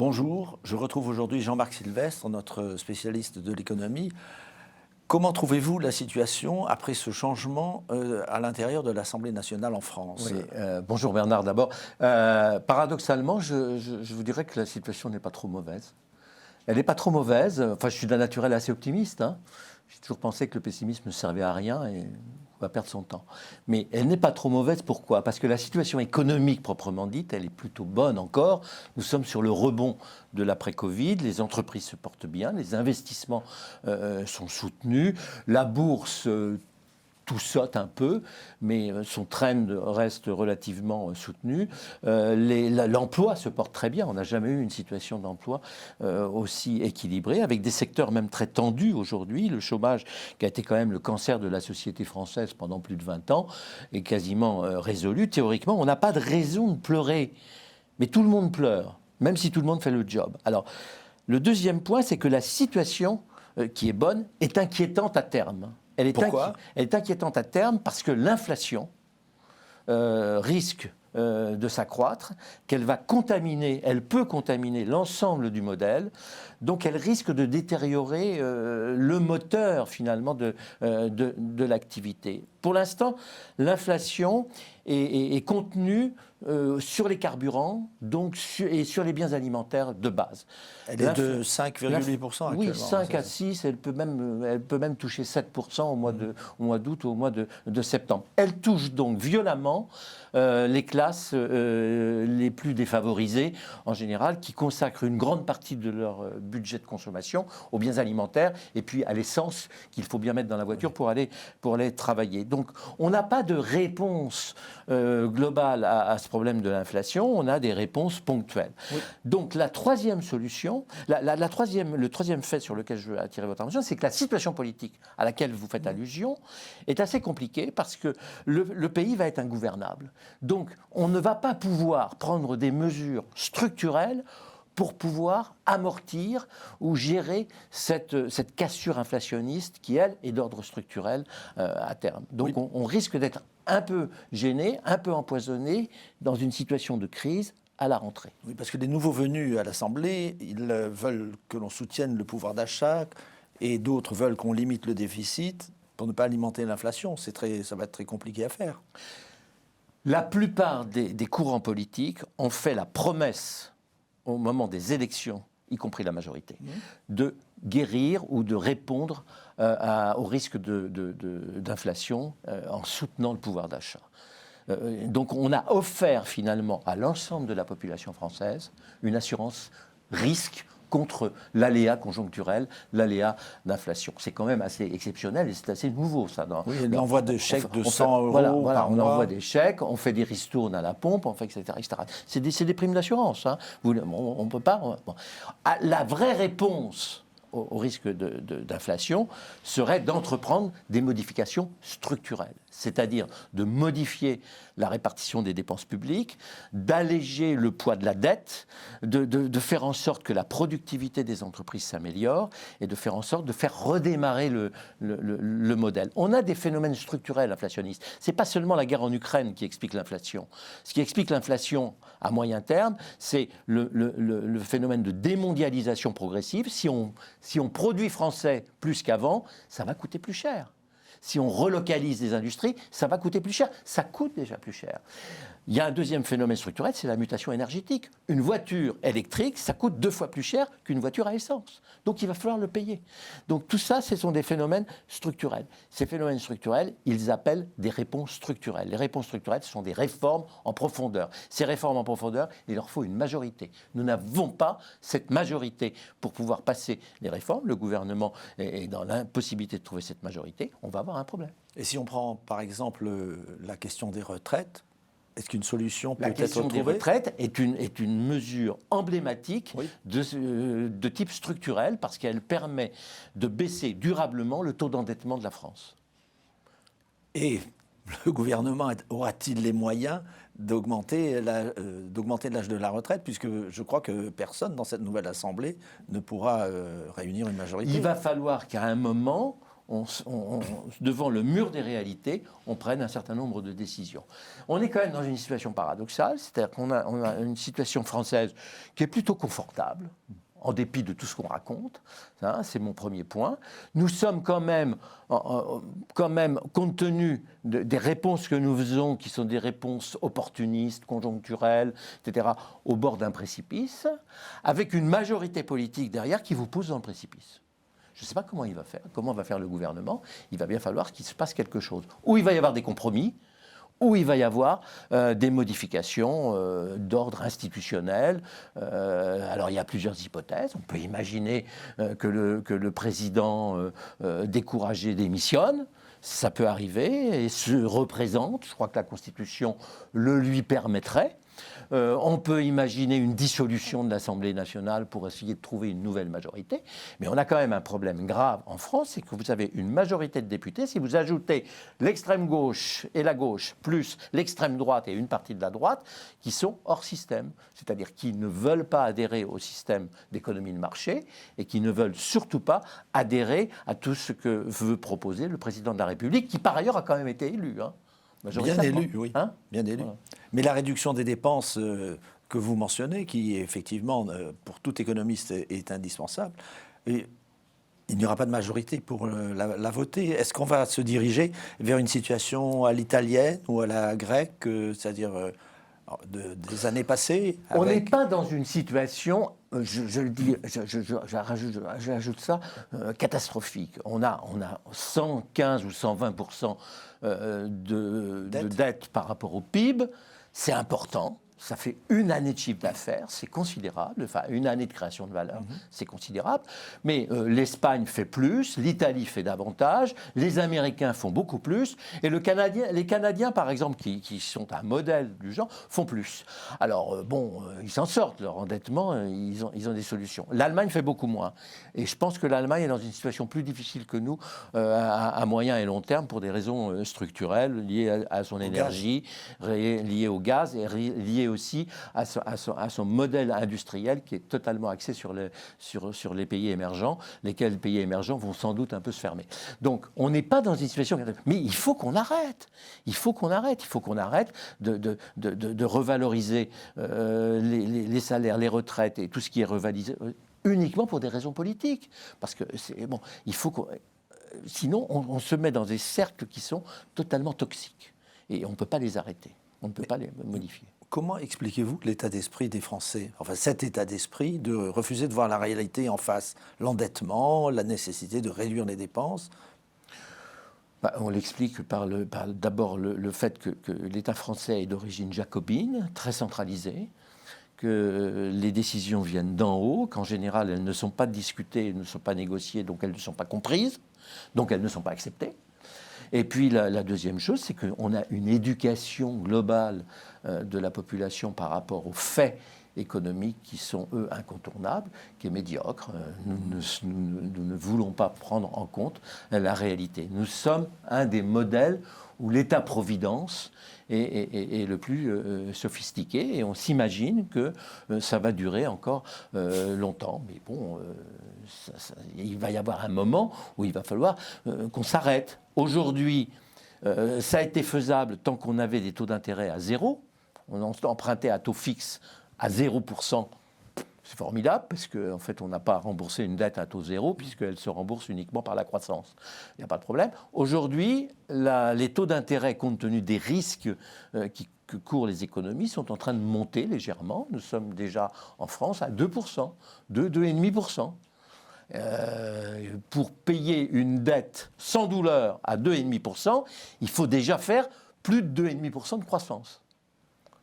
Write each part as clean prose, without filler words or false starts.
Bonjour, je retrouve aujourd'hui Jean-Marc Sylvestre, notre spécialiste de l'économie. Comment trouvez-vous la situation après ce changement à l'intérieur de l'Assemblée nationale en France? Oui, bonjour Bernard d'abord. Paradoxalement, je vous dirais que la situation n'est pas trop mauvaise. Elle n'est pas trop mauvaise. Enfin, je suis d'un naturel assez optimiste. J'ai toujours pensé que le pessimisme ne servait à rien et on va perdre son temps. Mais elle n'est pas trop mauvaise. Pourquoi? Parce que la situation économique proprement dite, elle est plutôt bonne encore. Nous sommes sur le rebond de l'après-Covid. Les entreprises se portent bien. Les investissements sont soutenus. La bourse tout saute un peu, mais son trend reste relativement soutenu. L'emploi se porte très bien. On n'a jamais eu une situation d'emploi aussi équilibrée, avec des secteurs même très tendus aujourd'hui. Le chômage, qui a été quand même le cancer de la société française pendant plus de 20 ans, est quasiment résolu. Théoriquement, on n'a pas de raison de pleurer. Mais tout le monde pleure, même si tout le monde fait le job. Alors, le deuxième point, c'est que la situation qui est bonne est inquiétante à terme. Pourquoi ? Elle est inquiétante à terme parce que l'inflation risque de s'accroître, qu'elle peut contaminer l'ensemble du modèle, donc elle risque de détériorer le moteur finalement de l'activité. Pour l'instant, l'inflation est contenue sur les carburants et sur les biens alimentaires de base. Elle est de 5,8% actuellement. Oui, 5 à 6, elle peut même toucher 7% au mois d'août ou au mois de septembre. Elle touche donc violemment les classes les plus défavorisées, en général, qui consacrent une grande partie de leur budget de consommation aux biens alimentaires et puis à l'essence qu'il faut bien mettre dans la voiture pour aller travailler. Donc, on n'a pas de réponse globale à ce problème de l'inflation, on a des réponses ponctuelles. Oui. Donc, la troisième solution, le troisième fait sur lequel je veux attirer votre attention, c'est que la situation politique à laquelle vous faites allusion est assez compliquée parce que le pays va être ingouvernable. Donc, on ne va pas pouvoir prendre des mesures structurelles pour pouvoir amortir ou gérer cette cassure inflationniste qui, elle, est d'ordre structurel à terme. Donc, oui. on risque d'être un peu gêné, un peu empoisonné dans une situation de crise à la rentrée. Oui, parce que les nouveaux venus à l'Assemblée, ils veulent que l'on soutienne le pouvoir d'achat et d'autres veulent qu'on limite le déficit pour ne pas alimenter l'inflation. Ça va être très compliqué à faire. La plupart des courants politiques ont fait la promesse au moment des élections, y compris la majorité, de guérir ou de répondre au risque d'inflation en soutenant le pouvoir d'achat. Donc on a offert finalement à l'ensemble de la population française une assurance risque contre l'aléa conjoncturel, l'aléa d'inflation. C'est quand même assez exceptionnel et c'est assez nouveau, ça. Oui, on envoie des chèques de 100 euros par on mois. envoie des chèques, on fait des ristournes à la pompe, on fait etc. etc. C'est des primes d'assurance. On ne peut pas... La vraie réponse au risque d'inflation serait d'entreprendre des modifications structurelles, c'est-à-dire de modifier la répartition des dépenses publiques, d'alléger le poids de la dette, de faire en sorte que la productivité des entreprises s'améliore et de faire en sorte de faire redémarrer le modèle. On a des phénomènes structurels inflationnistes. Ce n'est pas seulement la guerre en Ukraine qui explique l'inflation. Ce qui explique l'inflation à moyen terme, c'est le phénomène de démondialisation progressive. Si on produit français plus qu'avant, ça va coûter plus cher. Si on relocalise des industries, ça va coûter plus cher. Ça coûte déjà plus cher. Il y a un deuxième phénomène structurel, c'est la mutation énergétique. Une voiture électrique, ça coûte 2 fois plus cher qu'une voiture à essence. Donc il va falloir le payer. Donc tout ça, ce sont des phénomènes structurels. Ces phénomènes structurels, ils appellent des réponses structurelles. Les réponses structurelles, ce sont des réformes en profondeur. Ces réformes en profondeur, il leur faut une majorité. Nous n'avons pas cette majorité pour pouvoir passer les réformes. Le gouvernement est dans l'impossibilité de trouver cette majorité. On va avoir un problème. Et si on prend par exemple la question des retraites, est-ce qu'une solution peut être trouvée ? La question des retraites est une mesure emblématique de type structurel parce qu'elle permet de baisser durablement le taux d'endettement de la France. Et le gouvernement aura-t-il les moyens d'augmenter l'âge de la retraite, puisque je crois que personne dans cette nouvelle Assemblée ne pourra réunir une majorité. Il va falloir qu'à un moment, devant le mur des réalités, on prenne un certain nombre de décisions. On est quand même dans une situation paradoxale, c'est-à-dire qu'on a une situation française qui est plutôt confortable, en dépit de tout ce qu'on raconte. Ça, c'est mon premier point. Nous sommes quand même, compte tenu des réponses que nous faisons, qui sont des réponses opportunistes, conjoncturelles, etc., au bord d'un précipice, avec une majorité politique derrière qui vous pousse dans le précipice. Je ne sais pas comment il va faire, comment va faire le gouvernement. Il va bien falloir qu'il se passe quelque chose. Ou il va y avoir des compromis, où il va y avoir des modifications d'ordre institutionnel. Alors il y a plusieurs hypothèses. On peut imaginer que le président découragé démissionne. Ça peut arriver et se représente. Je crois que la Constitution le lui permettrait. On peut imaginer une dissolution de l'Assemblée nationale pour essayer de trouver une nouvelle majorité. Mais on a quand même un problème grave en France, c'est que vous avez une majorité de députés. Si vous ajoutez l'extrême gauche et la gauche, plus l'extrême droite et une partie de la droite, qui sont hors système, c'est-à-dire qui ne veulent pas adhérer au système d'économie de marché et qui ne veulent surtout pas adhérer à tout ce que veut proposer le président de la République, qui par ailleurs a quand même été élu. Bien élu, oui. Hein, bien élu. Voilà. Mais la réduction des dépenses que vous mentionnez, qui effectivement, pour tout économiste, est indispensable, et il n'y aura pas de majorité pour la voter. Est-ce qu'on va se diriger vers une situation à l'italienne ou à la grecque, c'est-à-dire des années passées On n'est avec... pas dans une situation, je le dis, j'ajoute ça, catastrophique. On a 115 ou 120% de dette par rapport au PIB. C'est important. Ça fait une année de chiffre d'affaires, c'est considérable. Enfin, une année de création de valeur, c'est considérable. Mais l'Espagne fait plus, l'Italie fait davantage, les Américains font beaucoup plus, et les Canadiens, par exemple, qui sont un modèle du genre, font plus. Alors, ils s'en sortent, leur endettement, ils ont des solutions. L'Allemagne fait beaucoup moins. Et je pense que l'Allemagne est dans une situation plus difficile que nous, à moyen et long terme, pour des raisons structurelles, liées à son énergie, liées au gaz, et liées aussi à son modèle industriel qui est totalement axé sur les pays émergents, lesquels les pays émergents vont sans doute un peu se fermer. Donc, on n'est pas dans une situation... Mais il faut qu'on arrête. Il faut qu'on arrête de revaloriser les salaires, les retraites et tout ce qui est revalorisé uniquement pour des raisons politiques. Parce que, il faut qu'on... Sinon, on se met dans des cercles qui sont totalement toxiques. Et on ne peut pas les arrêter. On ne peut pas les modifier. Comment expliquez-vous l'état d'esprit des Français, enfin cet état d'esprit de refuser de voir la réalité en face, l'endettement, la nécessité de réduire les dépenses? On l'explique par d'abord le fait que l'État français est d'origine jacobine, très centralisé, que les décisions viennent d'en haut, qu'en général elles ne sont pas discutées, elles ne sont pas négociées, donc elles ne sont pas comprises, donc elles ne sont pas acceptées. Et puis la deuxième chose, c'est qu'on a une éducation globale de la population par rapport aux faits économiques qui sont, eux, incontournables, qui est médiocre. Nous ne voulons pas prendre en compte la réalité. Nous sommes un des modèles où l'État-providence est le plus sophistiqué, et on s'imagine que ça va durer encore longtemps. Mais bon, il va y avoir un moment où il va falloir qu'on s'arrête. Aujourd'hui, ça a été faisable tant qu'on avait des taux d'intérêt à zéro. On empruntait à taux fixe à 0%. C'est formidable parce qu'en fait, on n'a pas remboursé une dette à taux zéro puisqu'elle se rembourse uniquement par la croissance. Il n'y a pas de problème. Aujourd'hui, les taux d'intérêt, compte tenu des risques que courent les économies, sont en train de monter légèrement. Nous sommes déjà en France à 2%, 2,5%. Pour payer une dette sans douleur à 2,5%, il faut déjà faire plus de 2,5% de croissance.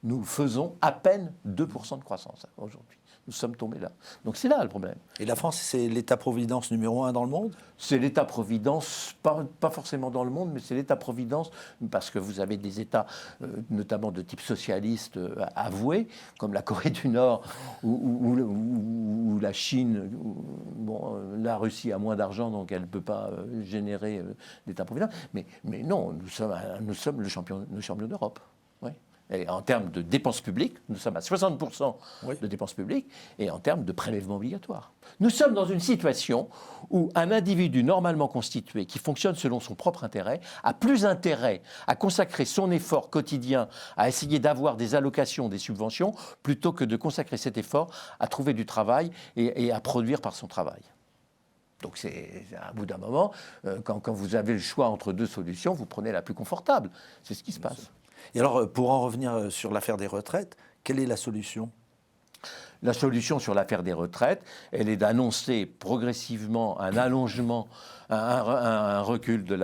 Nous faisons à peine 2% de croissance aujourd'hui. Nous sommes tombés là. Donc c'est là le problème. Et la France, c'est l'État-providence numéro 1 dans le monde? C'est l'État-providence, pas forcément dans le monde, mais c'est l'État-providence parce que vous avez des États, notamment de type socialiste, avoués, comme la Corée du Nord ou la Chine. La Russie a moins d'argent, donc elle ne peut pas générer l'État-providence. Mais non, nous sommes le champion d'Europe. Ouais. Et en termes de dépenses publiques, nous sommes à 60% Oui. de dépenses publiques, et en termes de prélèvements obligatoires. Nous sommes dans une situation où un individu normalement constitué, qui fonctionne selon son propre intérêt, a plus intérêt à consacrer son effort quotidien à essayer d'avoir des allocations, des subventions, plutôt que de consacrer cet effort à trouver du travail et à produire par son travail. Donc, à bout d'un moment, quand vous avez le choix entre deux solutions, vous prenez la plus confortable. C'est ce qui se passe. Et alors, pour en revenir sur l'affaire des retraites, quelle est la solution ? La solution sur l'affaire des retraites, elle est d'annoncer progressivement un allongement, un recul de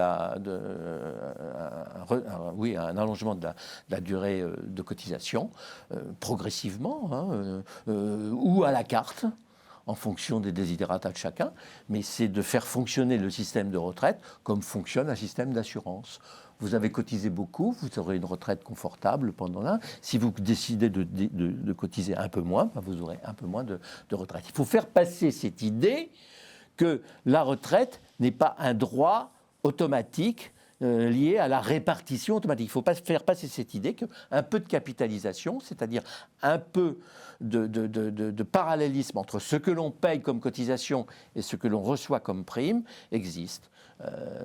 un allongement de la durée de cotisation, progressivement, ou à la carte, en fonction des desiderata de chacun, mais c'est de faire fonctionner le système de retraite comme fonctionne un système d'assurance. Vous avez cotisé beaucoup, vous aurez une retraite confortable pendant l'un. Si vous décidez de cotiser un peu moins, vous aurez un peu moins de retraite. Il faut faire passer cette idée que la retraite n'est pas un droit automatique lié à la répartition automatique. Il ne faut pas faire passer cette idée qu'un peu de capitalisation, c'est-à-dire un peu de parallélisme entre ce que l'on paye comme cotisation et ce que l'on reçoit comme prime, existe.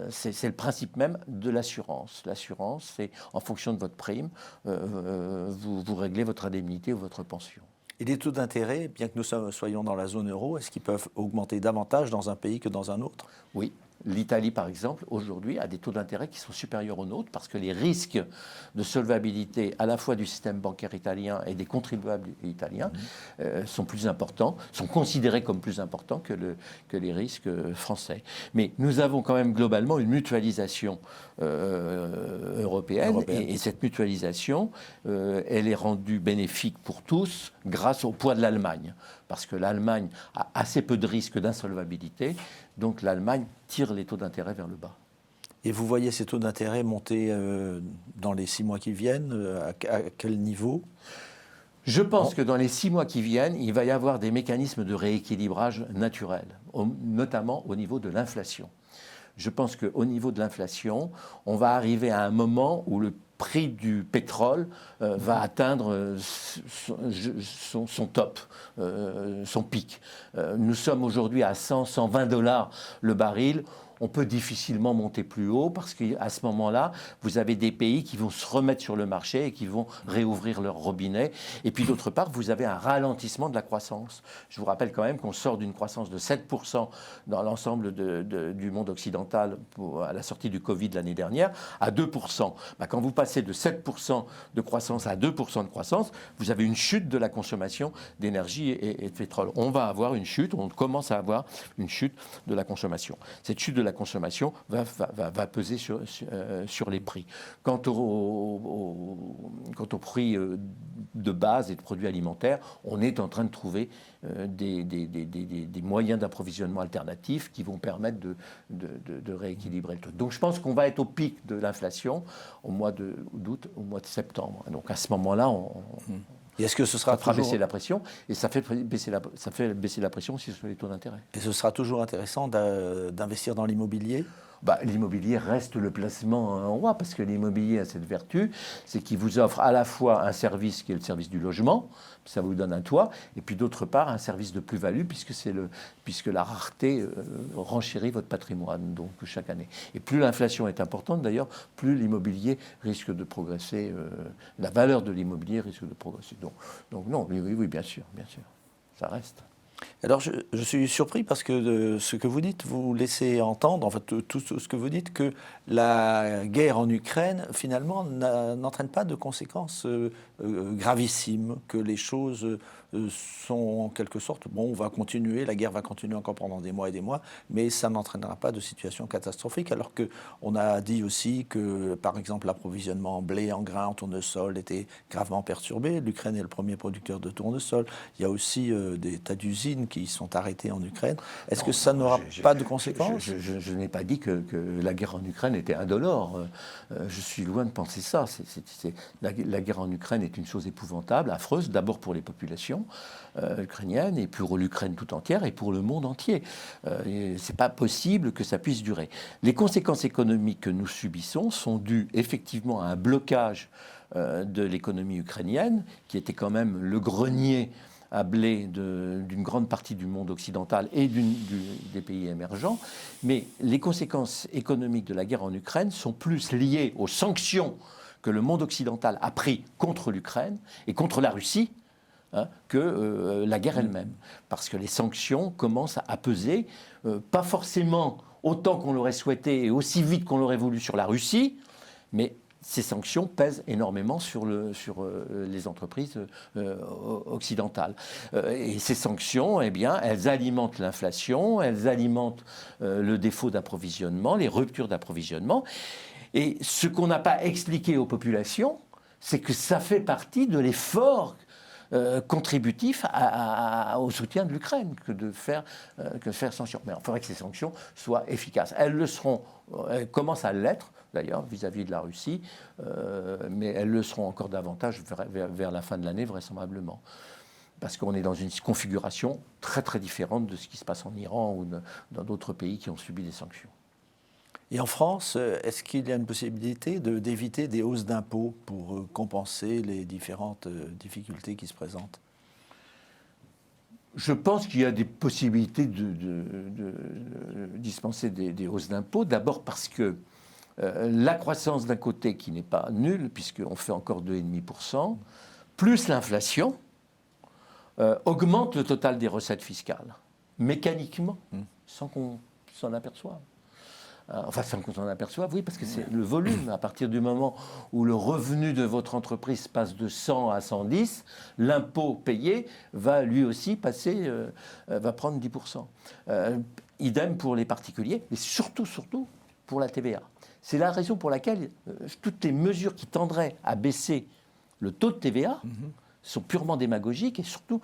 C'est le principe même de l'assurance. L'assurance, c'est en fonction de votre prime, vous réglez votre indemnité ou votre pension. Et les taux d'intérêt, bien que nous soyons dans la zone euro, est-ce qu'ils peuvent augmenter davantage dans un pays que dans un autre ? Oui. L'Italie, par exemple, aujourd'hui, a des taux d'intérêt qui sont supérieurs aux nôtres parce que les risques de solvabilité à la fois du système bancaire italien et des contribuables italiens sont plus importants, sont considérés comme plus importants que les risques français. Mais nous avons quand même globalement une mutualisation européenne. Et cette mutualisation, elle est rendue bénéfique pour tous grâce au poids de l'Allemagne. Parce que l'Allemagne a assez peu de risques d'insolvabilité, donc l'Allemagne tire les taux d'intérêt vers le bas. Et vous voyez ces taux d'intérêt monter dans les 6 mois qui viennent, à quel niveau ? Je pense que dans les 6 mois qui viennent, il va y avoir des mécanismes de rééquilibrage naturel, notamment au niveau de l'inflation. Je pense qu'au niveau de l'inflation, on va arriver à un moment où le prix du pétrole va atteindre son top, son pic. Nous sommes aujourd'hui à 100, 120 $ le baril. On peut difficilement monter plus haut parce qu'à ce moment-là, vous avez des pays qui vont se remettre sur le marché et qui vont réouvrir leurs robinets. Et puis d'autre part, vous avez un ralentissement de la croissance. Je vous rappelle quand même qu'on sort d'une croissance de 7% dans l'ensemble du monde occidental à la sortie du Covid l'année dernière, à 2%. Quand vous passez de 7% de croissance à 2% de croissance, vous avez une chute de la consommation d'énergie et de pétrole. On va avoir une chute, on commence à avoir une chute de la consommation. Cette chute de la consommation va peser sur les prix. Quant au prix de base et de produits alimentaires, on est en train de trouver des moyens d'approvisionnement alternatifs qui vont permettre de rééquilibrer le truc. Donc je pense qu'on va être au pic de l'inflation au mois d'août, au mois de septembre. Donc à ce moment-là, et est-ce que ce sera fera baisser la pression, et ça fait baisser la pression aussi sur les taux d'intérêt. Et ce sera toujours intéressant d'investir dans l'immobilier ? L'immobilier reste le placement en roi, parce que l'immobilier a cette vertu, c'est qu'il vous offre à la fois un service qui est le service du logement, ça vous donne un toit, et puis d'autre part un service de plus-value, puisque la rareté renchérit votre patrimoine donc chaque année. Et plus l'inflation est importante d'ailleurs, plus l'immobilier risque de progresser, la valeur de l'immobilier risque de progresser. Donc non, oui, bien sûr, ça reste. Alors je suis surpris parce que ce que vous dites, vous laissez entendre, en fait tout ce que vous dites, que la guerre en Ukraine finalement n'entraîne pas de conséquences gravissimes, que les choses sont en quelque sorte, bon, on va continuer, la guerre va continuer encore pendant des mois et des mois, mais ça n'entraînera pas de situation catastrophique, alors qu'on a dit aussi que, par exemple, l'approvisionnement en blé, en grains, en tournesol était gravement perturbé. L'Ukraine est le premier producteur de tournesol. Il y a aussi des tas d'usines qui sont arrêtées en Ukraine. Est-ce que ça n'aura pas de conséquences ? Je n'ai pas dit que la guerre en Ukraine était indolore. Je suis loin de penser ça. La guerre en Ukraine est une chose épouvantable, affreuse, d'abord pour les populations, population ukrainienne et pour l'Ukraine tout entière et pour le monde entier. C'est pas possible que ça puisse durer. Les conséquences économiques que nous subissons sont dues effectivement à un blocage de l'économie ukrainienne, qui était quand même le grenier à blé d'une grande partie du monde occidental et des pays émergents. Mais les conséquences économiques de la guerre en Ukraine sont plus liées aux sanctions que le monde occidental a prises contre l'Ukraine et contre la Russie, que la guerre elle-même. Parce que les sanctions commencent à peser, pas forcément autant qu'on l'aurait souhaité et aussi vite qu'on l'aurait voulu sur la Russie, mais ces sanctions pèsent énormément sur les entreprises occidentales. Et ces sanctions, eh bien, elles alimentent l'inflation, elles alimentent le défaut d'approvisionnement, les ruptures d'approvisionnement. Et ce qu'on n'a pas expliqué aux populations, c'est que ça fait partie de l'effort contributif au soutien de l'Ukraine que de faire sanctions. Mais il faudrait que ces sanctions soient efficaces. Elles commencent à l'être, d'ailleurs, vis-à-vis de la Russie, mais elles le seront encore davantage vers la fin de l'année, vraisemblablement. Parce qu'on est dans une configuration très très différente de ce qui se passe en Iran ou dans d'autres pays qui ont subi des sanctions. Et en France, est-ce qu'il y a une possibilité d'éviter des hausses d'impôts pour compenser les différentes difficultés qui se présentent ? Je pense qu'il y a des possibilités de dispenser des hausses d'impôts. D'abord parce que la croissance d'un côté qui n'est pas nulle, puisqu'on fait encore 2,5%, plus l'inflation, augmente le total des recettes fiscales, mécaniquement, sans qu'on s'en aperçoive. Enfin, sans qu'on s'en aperçoive, oui, parce que c'est le volume. À partir du moment où le revenu de votre entreprise passe de 100 à 110, l'impôt payé va lui aussi va prendre 10%. Idem pour les particuliers, mais surtout pour la TVA. C'est la raison pour laquelle toutes les mesures qui tendraient à baisser le taux de TVA sont purement démagogiques et surtout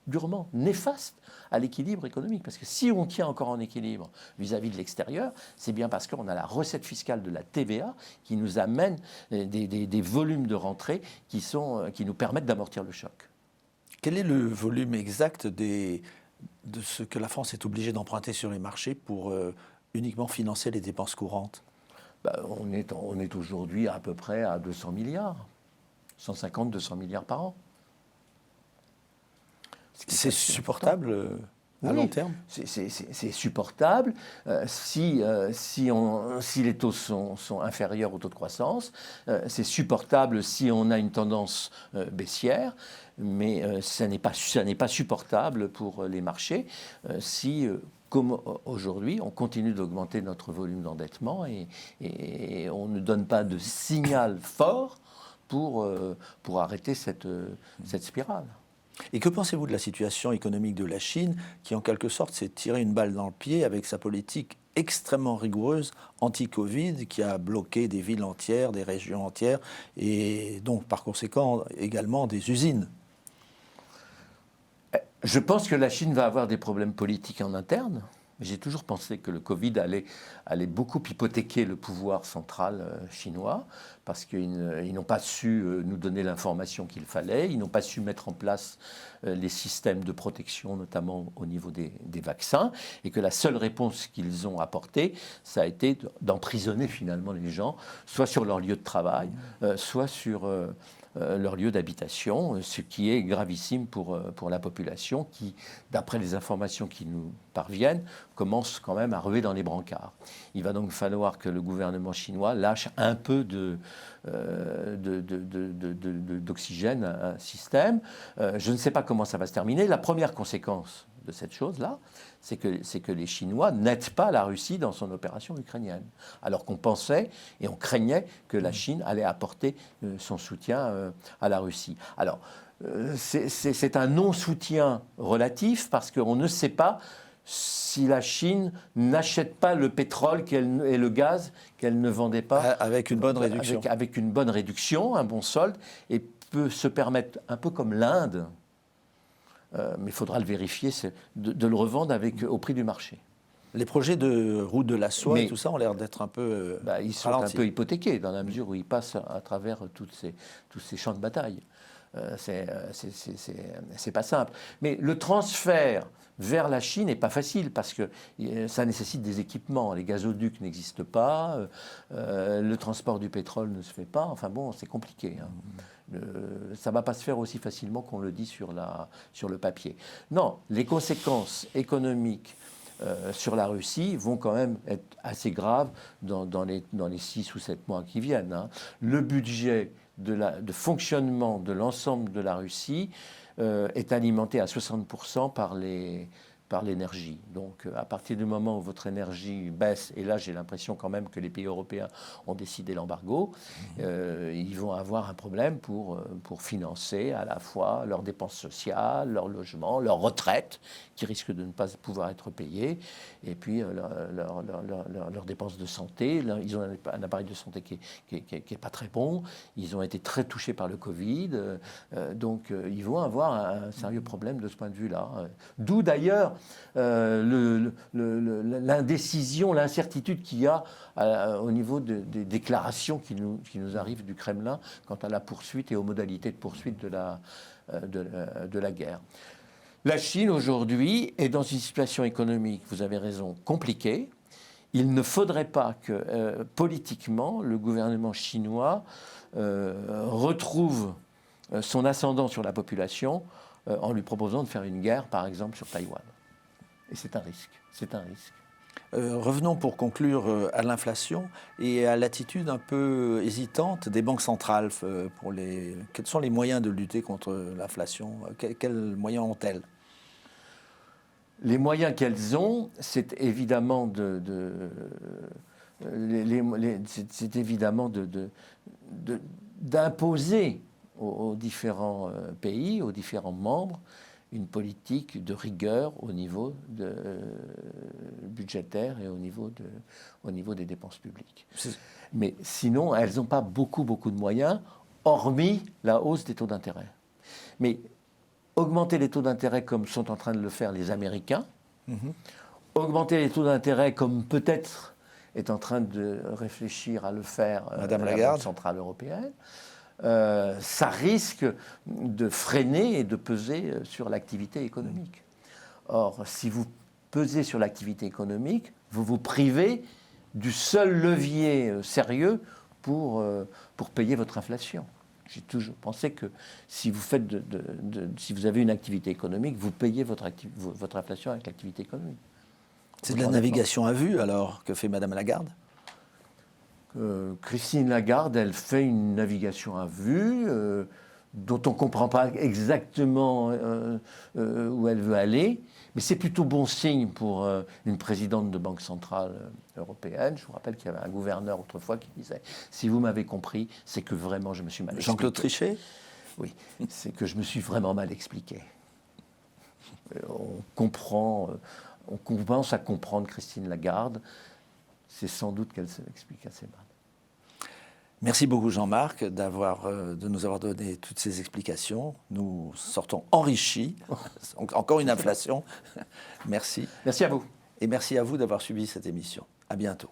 durement néfastes à l'équilibre économique. Parce que si on tient encore en équilibre vis-à-vis de l'extérieur, c'est bien parce qu'on a la recette fiscale de la TVA qui nous amène des volumes de rentrée qui nous permettent d'amortir le choc. Quel est le volume exact de ce que la France est obligée d'emprunter sur les marchés pour uniquement financer les dépenses courantes ? On est aujourd'hui à peu près à 200 milliards, 150-200 milliards par an. C'est supportable à long terme ? C'est supportable si les taux sont inférieurs au taux de croissance. C'est supportable si on a une tendance baissière. Mais ça n'est pas supportable pour les marchés si, comme aujourd'hui, on continue d'augmenter notre volume d'endettement et on ne donne pas de signal fort pour arrêter cette spirale. Et que pensez-vous de la situation économique de la Chine, qui en quelque sorte s'est tiré une balle dans le pied avec sa politique extrêmement rigoureuse anti-Covid, qui a bloqué des villes entières, des régions entières, et donc par conséquent également des usines ? Je pense que la Chine va avoir des problèmes politiques en interne. J'ai toujours pensé que le Covid allait beaucoup hypothéquer le pouvoir central chinois parce qu'ils n'ont pas su nous donner l'information qu'il fallait, ils n'ont pas su mettre en place les systèmes de protection, notamment au niveau des vaccins, et que la seule réponse qu'ils ont apportée, ça a été d'emprisonner finalement les gens, soit sur leur lieu de travail, soit sur leur lieu d'habitation, ce qui est gravissime pour la population qui, d'après les informations qui nous parviennent, commence quand même à ruer dans les brancards. Il va donc falloir que le gouvernement chinois lâche un peu d'oxygène à un système. Je ne sais pas comment ça va se terminer. La première conséquence de cette chose-là, c'est que les Chinois n'aident pas la Russie dans son opération ukrainienne. Alors qu'on pensait et on craignait que la Chine allait apporter son soutien à la Russie. Alors, c'est un non-soutien relatif parce qu'on ne sait pas si la Chine n'achète pas le pétrole et le gaz qu'elle ne vendait pas. Avec une bonne réduction. Avec une bonne réduction, un bon solde, et peut se permettre, un peu comme l'Inde, mais il faudra le vérifier, de le revendre au prix du marché. Les projets de route de la soie et tout ça ont l'air d'être un peu ils sont un peu hypothéqués dans la mesure où ils passent à travers tous ces champs de bataille. c'est pas simple. Mais le transfert vers la Chine n'est pas facile parce que ça nécessite des équipements. Les gazoducs n'existent pas, le transport du pétrole ne se fait pas. Enfin bon, c'est compliqué. Hein. Ça ne va pas se faire aussi facilement qu'on le dit sur le papier. Non, les conséquences économiques sur la Russie vont quand même être assez graves dans les 6 ou 7 mois qui viennent. Hein. Le budget de fonctionnement de l'ensemble de la Russie est alimenté à 60% par l'énergie. Donc à partir du moment où votre énergie baisse, et là j'ai l'impression quand même que les pays européens ont décidé l'embargo, ils vont avoir un problème pour financer à la fois leurs dépenses sociales, leur logement, leur retraite, qui risquent de ne pas pouvoir être payées, et puis leurs dépenses de santé. Là, ils ont un appareil de santé qui est pas très bon, ils ont été très touchés par le Covid, donc ils vont avoir un sérieux problème de ce point de vue-là. D'où d'ailleurs l'indécision, l'incertitude qu'il y a au niveau des déclarations qui nous arrivent du Kremlin quant à la poursuite et aux modalités de poursuite de la guerre. La Chine aujourd'hui est dans une situation économique, vous avez raison, compliquée. Il ne faudrait pas que politiquement le gouvernement chinois retrouve son ascendant sur la population en lui proposant de faire une guerre, par exemple, sur Taïwan. Et c'est un risque. C'est un risque. Revenons pour conclure à l'inflation et à l'attitude un peu hésitante des banques centrales. Quels sont les moyens de lutter contre l'inflation? Quels moyens ont-elles? Les moyens qu'elles ont, c'est évidemment d'imposer aux différents pays, aux différents membres, une politique de rigueur au niveau budgétaire et au niveau des dépenses publiques. Mais sinon, elles n'ont pas beaucoup de moyens, hormis la hausse des taux d'intérêt. Mais augmenter les taux d'intérêt comme sont en train de le faire les Américains, augmenter les taux d'intérêt comme peut-être est en train de réfléchir à le faire Madame la Lagarde. Banque centrale européenne, ça risque de freiner et de peser sur l'activité économique. Or, si vous pesez sur l'activité économique, vous vous privez du seul levier sérieux pour payer votre inflation. J'ai toujours pensé que si vous faites si vous avez une activité économique, vous payez votre inflation avec l'activité économique. C'est de la navigation à vue, alors, que fait Madame Lagarde? Christine Lagarde, elle fait une navigation à vue dont on ne comprend pas exactement où elle veut aller, mais c'est plutôt bon signe pour une présidente de banque centrale européenne. Je vous rappelle qu'il y avait un gouverneur autrefois qui disait « Si vous m'avez compris, c'est que vraiment je me suis mal expliqué. » Jean-Claude Trichet? Oui, c'est que je me suis vraiment mal expliqué. On commence à comprendre Christine Lagarde. C'est sans doute qu'elle s'explique assez mal. Merci beaucoup Jean-Marc de nous avoir donné toutes ces explications. Nous sortons enrichis. Encore une inflation. Merci. Merci à vous. Et merci à vous d'avoir suivi cette émission. À bientôt.